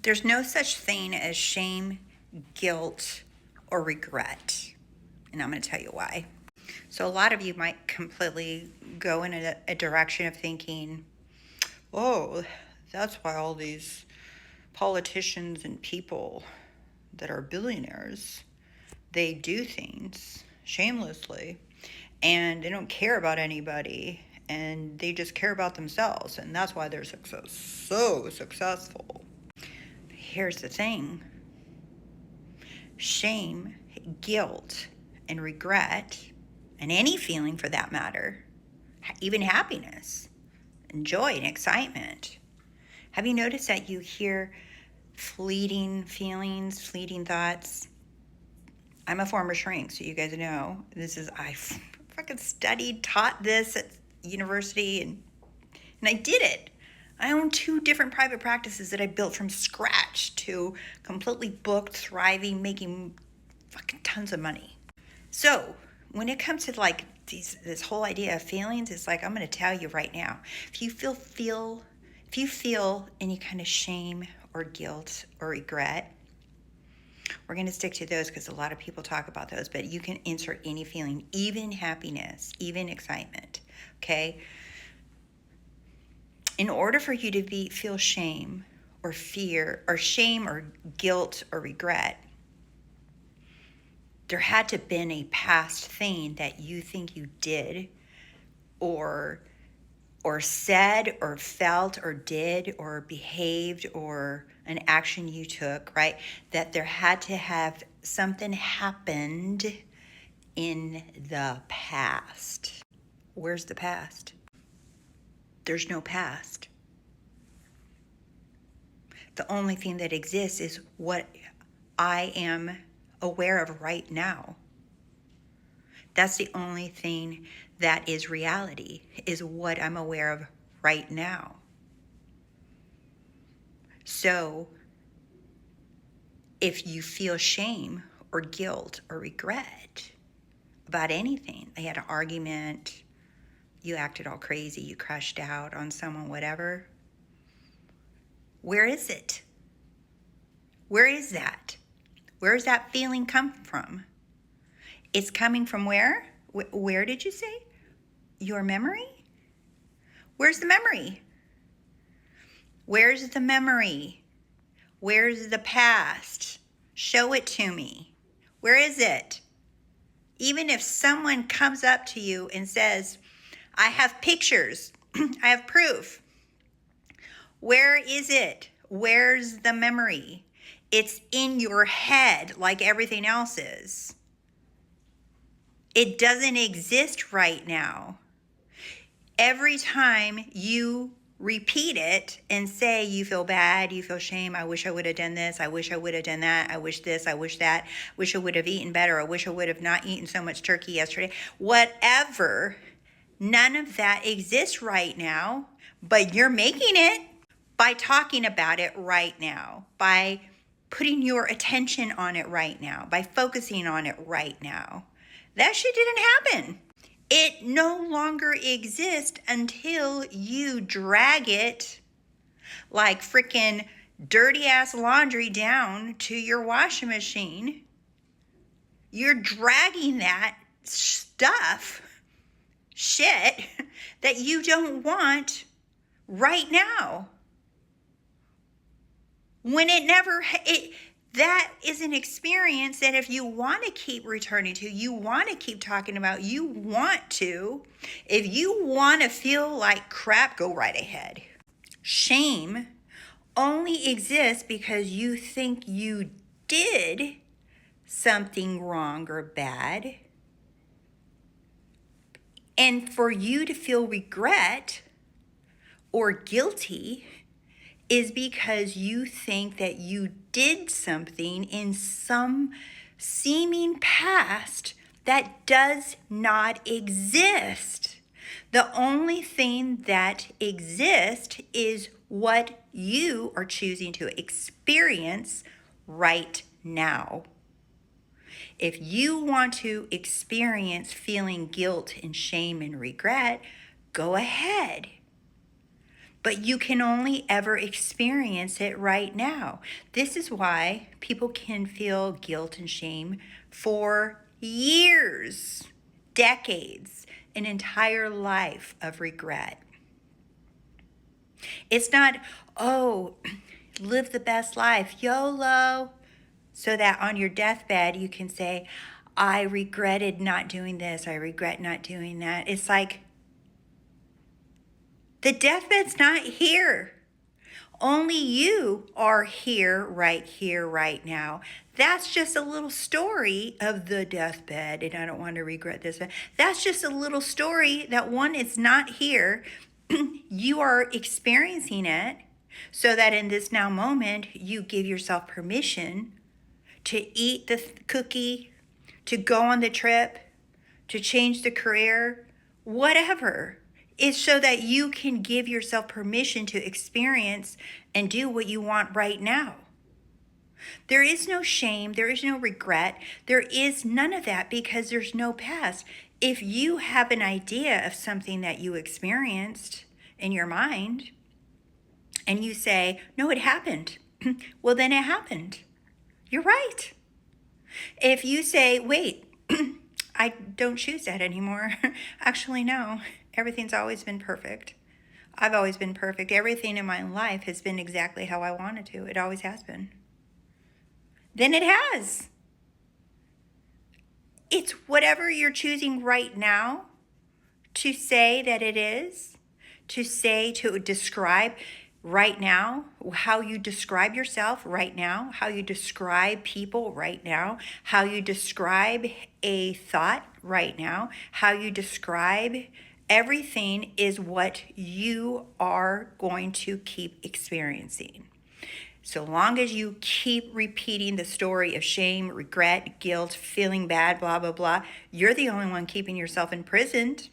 There's no such thing as shame, guilt, or regret. And I'm going to tell you why. So, a lot of you might completely go in a direction of thinking, oh, that's why all these politicians and people that are billionaires, they do things shamelessly and they don't care about anybody and they just care about themselves. And that's why they're so successful. Here's the thing. Shame, guilt, and regret, and any feeling for that matter, even happiness, and joy and excitement. Have you noticed that you hear fleeting feelings, fleeting thoughts? I'm a former shrink, so you guys know I fucking studied, taught this at university, and I did it. I own 2 different private practices that I built from scratch to completely booked, thriving, making fucking tons of money. So when it comes to like this whole idea of feelings, it's like, I'm going to tell you right now, if you feel any kind of shame or guilt or regret, we're going to stick to those because a lot of people talk about those, but you can insert any feeling, even happiness, even excitement, okay? In order for you to feel shame or fear or shame or guilt or regret, there had to have been a past thing that you think you did or said or felt or did or behaved or an action you took, right? That there had to have something happened in the past. Where's the past? There's no past. The only thing that exists is what I am aware of right now. That's the only thing that is reality, is what I'm aware of right now. So if you feel shame or guilt or regret about anything, they had an argument, you acted all crazy, you crashed out on someone, whatever, where is it? Where is that? Where does that feeling come from? It's coming from where? Where did you say? Your memory? Where's the memory? Where's the memory? Where's the past? Show it to me. Where is it? Even if someone comes up to you and says, I have pictures, I have proof. Where is it? Where's the memory? It's in your head like everything else is. It doesn't exist right now. Every time you repeat it and say you feel bad, you feel shame, I wish I would have done this, I wish I would have done that, I wish this, I wish that, wish I would have eaten better, I wish I would have not eaten so much turkey yesterday, whatever, none of that exists right now, but you're making it by talking about it right now, by putting your attention on it right now, by focusing on it right now. That shit didn't happen. It no longer exists until you drag it like freaking dirty ass laundry down to your washing machine. You're dragging that shit that you don't want right now. When that is an experience that if you want to keep returning to, you want to keep talking about, if you want to feel like crap, go right ahead. Shame only exists because you think you did something wrong or bad. And for you to feel regret or guilty is because you think that you did something in some seeming past that does not exist. The only thing that exists is what you are choosing to experience right now. If you want to experience feeling guilt and shame and regret, go ahead. but you can only ever experience it right now. This is why people can feel guilt and shame for years, decades, an entire life of regret. It's not, oh, live the best life, YOLO, so that on your deathbed you can say, I regretted not doing this, I regret not doing that. It's like, the deathbed's not here. Only you are here, right now. That's just a little story of the deathbed, and I don't want to regret this. That's just a little story that one is not here. You are experiencing it so that in this now moment, you give yourself permission to eat the cookie, to go on the trip, to change the career, whatever. It's so that you can give yourself permission to experience and do what you want right now. There is no shame, there is no regret, there is none of that because there's no past. If you have an idea of something that you experienced in your mind and you say, no, it happened, well, then it happened. You're right. If you say, wait, I don't choose that anymore. Actually, no. Everything's always been perfect. I've always been perfect. Everything in my life has been exactly how I wanted to. It always has been. Then it has. It's whatever you're choosing right now to say that it is, to say, to describe right now, how you describe yourself right now, how you describe people right now, how you describe a thought right now, how you describe everything is what you are going to keep experiencing. So long as you keep repeating the story of shame, regret, guilt, feeling bad, blah, blah, blah, you're the only one keeping yourself imprisoned.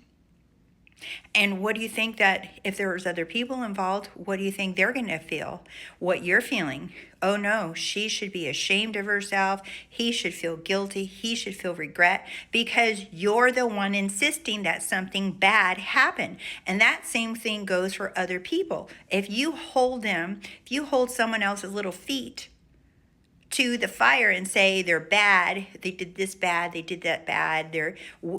And what do you think that if there's other people involved, what do you think they're going to feel? What you're feeling? Oh no, she should be ashamed of herself. He should feel guilty. He should feel regret because you're the one insisting that something bad happened. And that same thing goes for other people. If you hold someone else's little feet to the fire and say they're bad, they did this bad, they did that bad,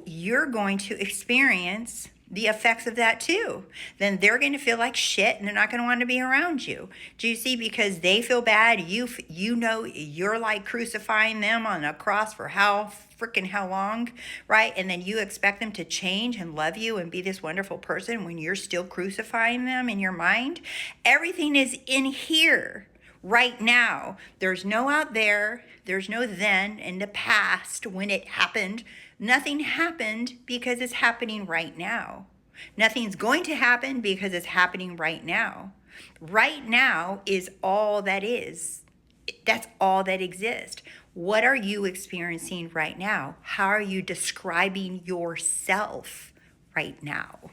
you're going to experience the effects of that too. Then they're going to feel like shit and they're not going to want to be around you. Do you see? Because they feel bad, you know you're like crucifying them on a cross for how long, right? And then you expect them to change and love you and be this wonderful person when you're still crucifying them in your mind. Everything is in here right now. There's no out there. There's no then in the past when it happened. Nothing happened because it's happening right now. Nothing's going to happen because it's happening right now. Right now is all that is. That's all that exists. What are you experiencing right now? How are you describing yourself right now?